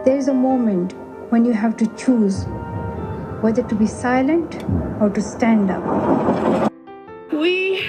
There is a moment when you have to choose whether to be silent or to stand up. We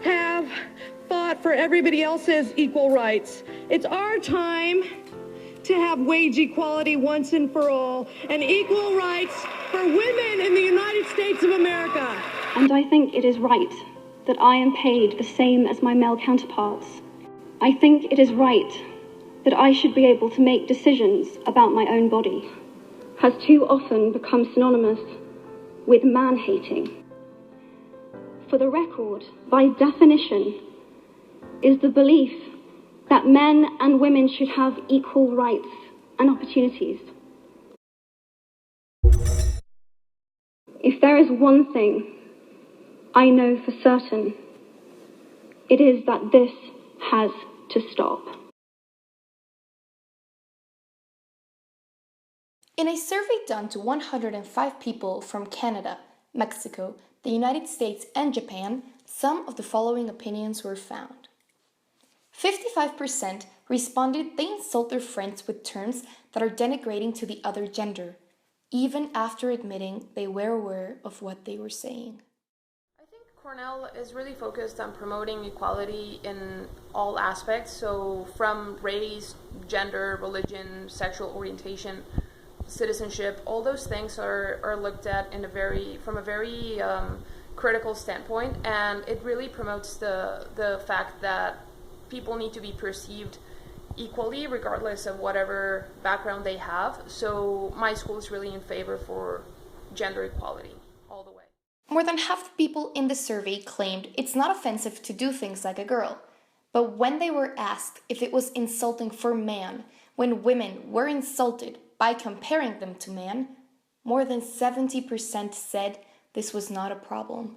have fought for everybody else's equal rights. It's our time to have wage equality once and for all, and equal rights for women in the United States of America. And I think it is right that I am paid the same as my male counterparts. I think it is right that I should be able to make decisions about my own body, has too often become synonymous with man-hating. For the record, by definition, is the belief that men and women should have equal rights and opportunities. If there is one thing I know for certain, it is that this has to stop. In a survey done to 105 people from Canada, Mexico, the United States, and Japan, some of the following opinions were found. 55% responded they insult their friends with terms that are denigrating to the other gender, even after admitting they were aware of what they were saying. I think Cornell is really focused on promoting equality in all aspects, so from race, gender, religion, sexual orientation, citizenship, all those things are looked at from a very critical standpoint, and it really promotes the fact that people need to be perceived equally regardless of whatever background they have. So my school is really in favor for gender equality all the way. More than half the people in the survey claimed it's not offensive to do things like a girl. But when they were asked if it was insulting for man when women were insulted by comparing them to man, more than 70% said this was not a problem.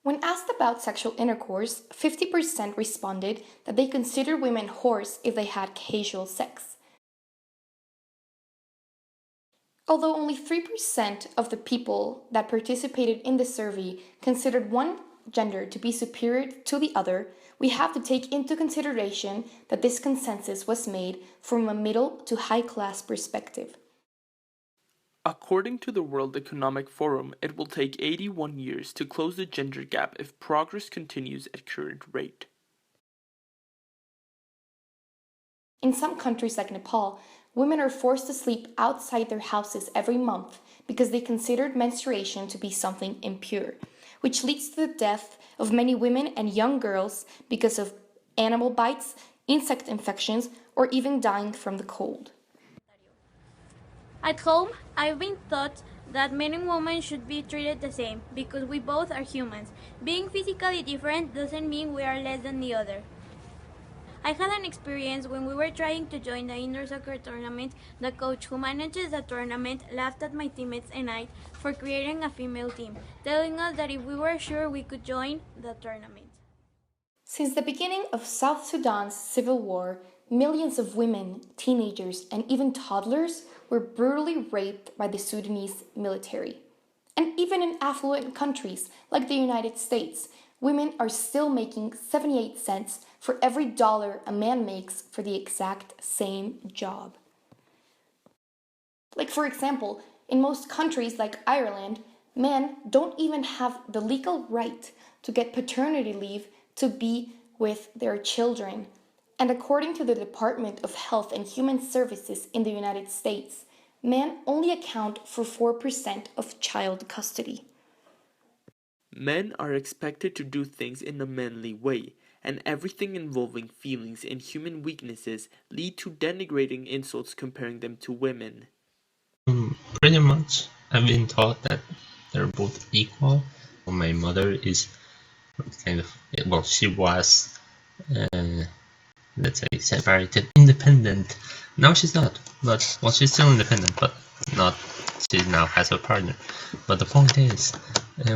When asked about sexual intercourse, 50% responded that they consider women whores if they had casual sex. Although only 3% of the people that participated in the survey considered one gender to be superior to the other, we have to take into consideration that this consensus was made from a middle to high-class perspective. According to the World Economic Forum, it will take 81 years to close the gender gap if progress continues at current rate. In some countries like Nepal, women are forced to sleep outside their houses every month because they considered menstruation to be something impure, which leads to the death of many women and young girls because of animal bites, insect infections, or even dying from the cold. At home, I've been taught that men and women should be treated the same because we both are humans. Being physically different doesn't mean we are less than the other. I had an experience when we were trying to join the indoor soccer tournament. The coach who manages the tournament laughed at my teammates and I for creating a female team, telling us that if we were sure we could join the tournament. Since the beginning of South Sudan's civil war, millions of women, teenagers, and even toddlers were brutally raped by the Sudanese military. And even in affluent countries like the United States, women are still making 78 cents for every dollar a man makes for the exact same job. Like, for example, in most countries like Ireland, men don't even have the legal right to get paternity leave to be with their children. And according to the Department of Health and Human Services in the United States, men only account for 4% of child custody. Men are expected to do things in a manly way, and everything involving feelings and human weaknesses lead to denigrating insults comparing them to women. Pretty much, I've been taught that they're both equal. My mother is she was, let's say, separated, independent. Now she's not, but she's still independent, but not. She now has a partner. But the point is,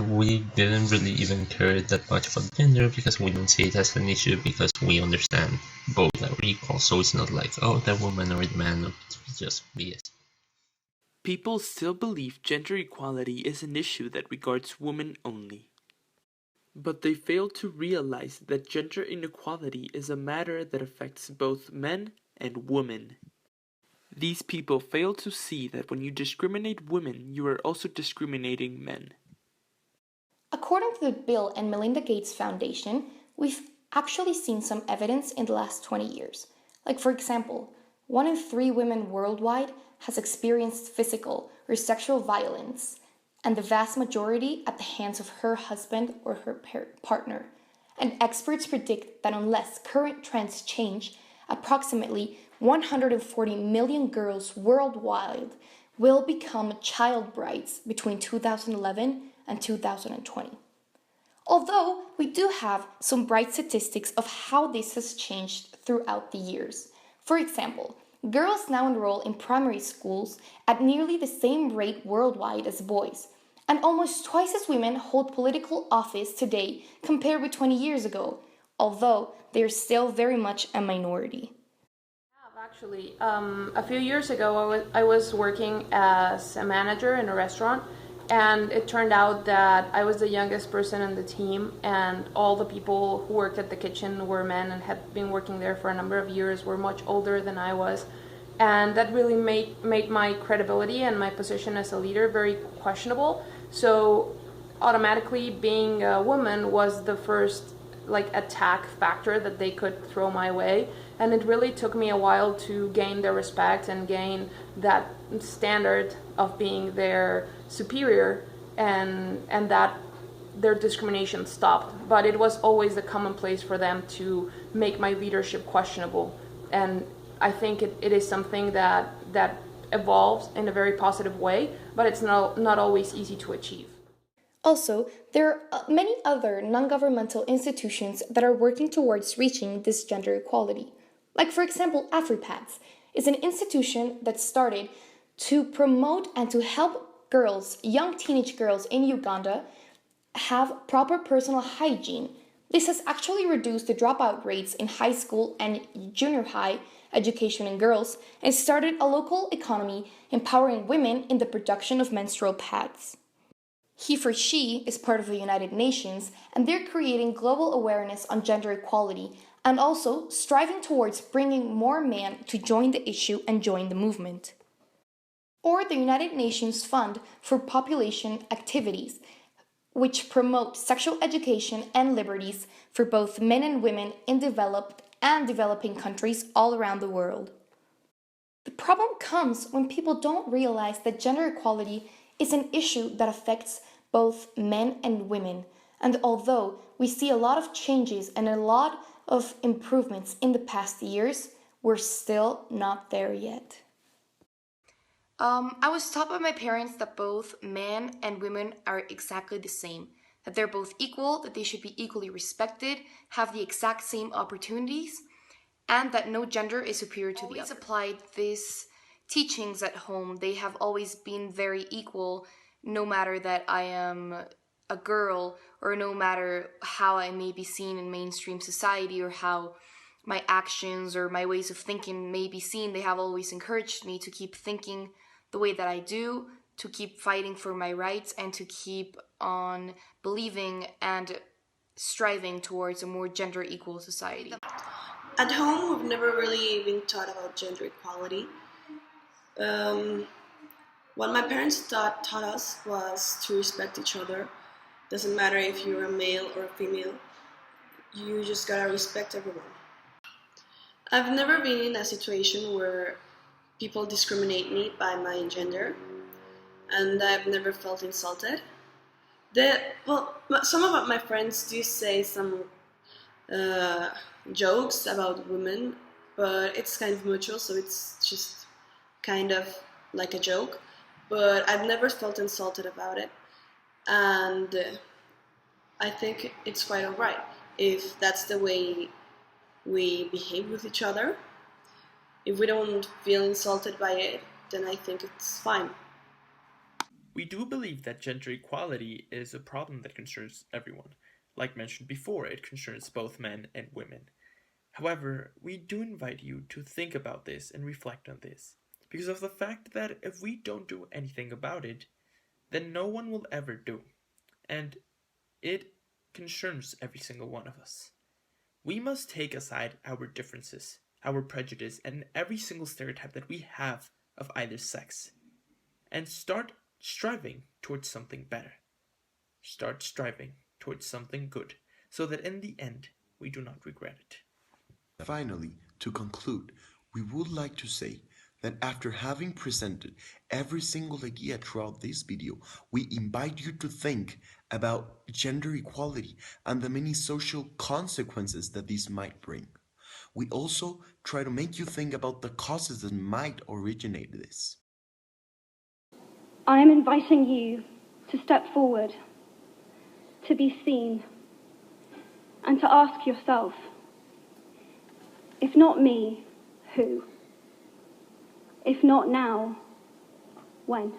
we didn't really even care that much about gender because we don't see it as an issue because we understand both are equal. So it's not like, oh, the woman or the man, it's just BS. People still believe gender equality is an issue that regards women only. But they fail to realize that gender inequality is a matter that affects both men and woman. These people fail to see that when you discriminate women, you are also discriminating men. According to the Bill and Melinda Gates Foundation, we've actually seen some evidence in the last 20 years. Like, for example, 1 in 3 women worldwide has experienced physical or sexual violence, and the vast majority at the hands of her husband or her partner. And experts predict that unless current trends change, approximately 140 million girls worldwide will become child brides between 2011 and 2020. Although we do have some bright statistics of how this has changed throughout the years. For example, girls now enroll in primary schools at nearly the same rate worldwide as boys, and almost twice as women hold political office today compared with 20 years ago, although they are still very much a minority. Actually, a few years ago, I was working as a manager in a restaurant, and it turned out that I was the youngest person in the team, and all the people who worked at the kitchen were men and had been working there for a number of years, were much older than I was, and that really made my credibility and my position as a leader very questionable. So automatically being a woman was the first attack factor that they could throw my way, and it really took me a while to gain their respect and gain that standard of being their superior, and that their discrimination stopped. But it was always a commonplace for them to make my leadership questionable, and I think it is something that evolves in a very positive way, but it's not always easy to achieve. Also, there are many other non-governmental institutions that are working towards reaching this gender equality. Like, for example, AfriPads is an institution that started to promote and to help girls, young teenage girls in Uganda, have proper personal hygiene. This has actually reduced the dropout rates in high school and junior high education in girls and started a local economy empowering women in the production of menstrual pads. He for She is part of the United Nations, and they're creating global awareness on gender equality and also striving towards bringing more men to join the issue and join the movement. Or the United Nations Fund for Population Activities, which promote sexual education and liberties for both men and women in developed and developing countries all around the world. The problem comes when people don't realize that gender equality is an issue that affects both men and women, and although we see a lot of changes and a lot of improvements in the past years, we're still not there yet. I was taught by my parents that both men and women are exactly the same, that they're both equal, that they should be equally respected, have the exact same opportunities, and that no gender is superior to the other. Always applied these teachings at home. They have always been very equal, no matter that I am a girl or no matter how I may be seen in mainstream society or how my actions or my ways of thinking may be seen. They have always encouraged me to keep thinking the way that I do, to keep fighting for my rights, and to keep on believing and striving towards a more gender equal society. At home, we've never really been taught about gender equality. What my parents taught us was to respect each other. Doesn't matter if you're a male or a female, you just gotta respect everyone. I've never been in a situation where people discriminate me by my gender, and I've never felt insulted. Some of my friends do say some jokes about women, but it's kind of mutual, so it's just kind of like a joke. But I've never felt insulted about it, and I think it's quite alright if that's the way we behave with each other. If we don't feel insulted by it, then I think it's fine. We do believe that gender equality is a problem that concerns everyone. Like mentioned before, it concerns both men and women. However, we do invite you to think about this and reflect on this, because of the fact that if we don't do anything about it, then no one will ever do, and it concerns every single one of us. We must take aside our differences, our prejudice, and every single stereotype that we have of either sex, and start striving towards something better. Start striving towards something good, so that in the end, we do not regret it. Finally, to conclude, we would like to say that after having presented every single idea throughout this video, we invite you to think about gender equality and the many social consequences that this might bring. We also try to make you think about the causes that might originate this. I am inviting you to step forward, to be seen, and to ask yourself, if not me, who? If not now, when?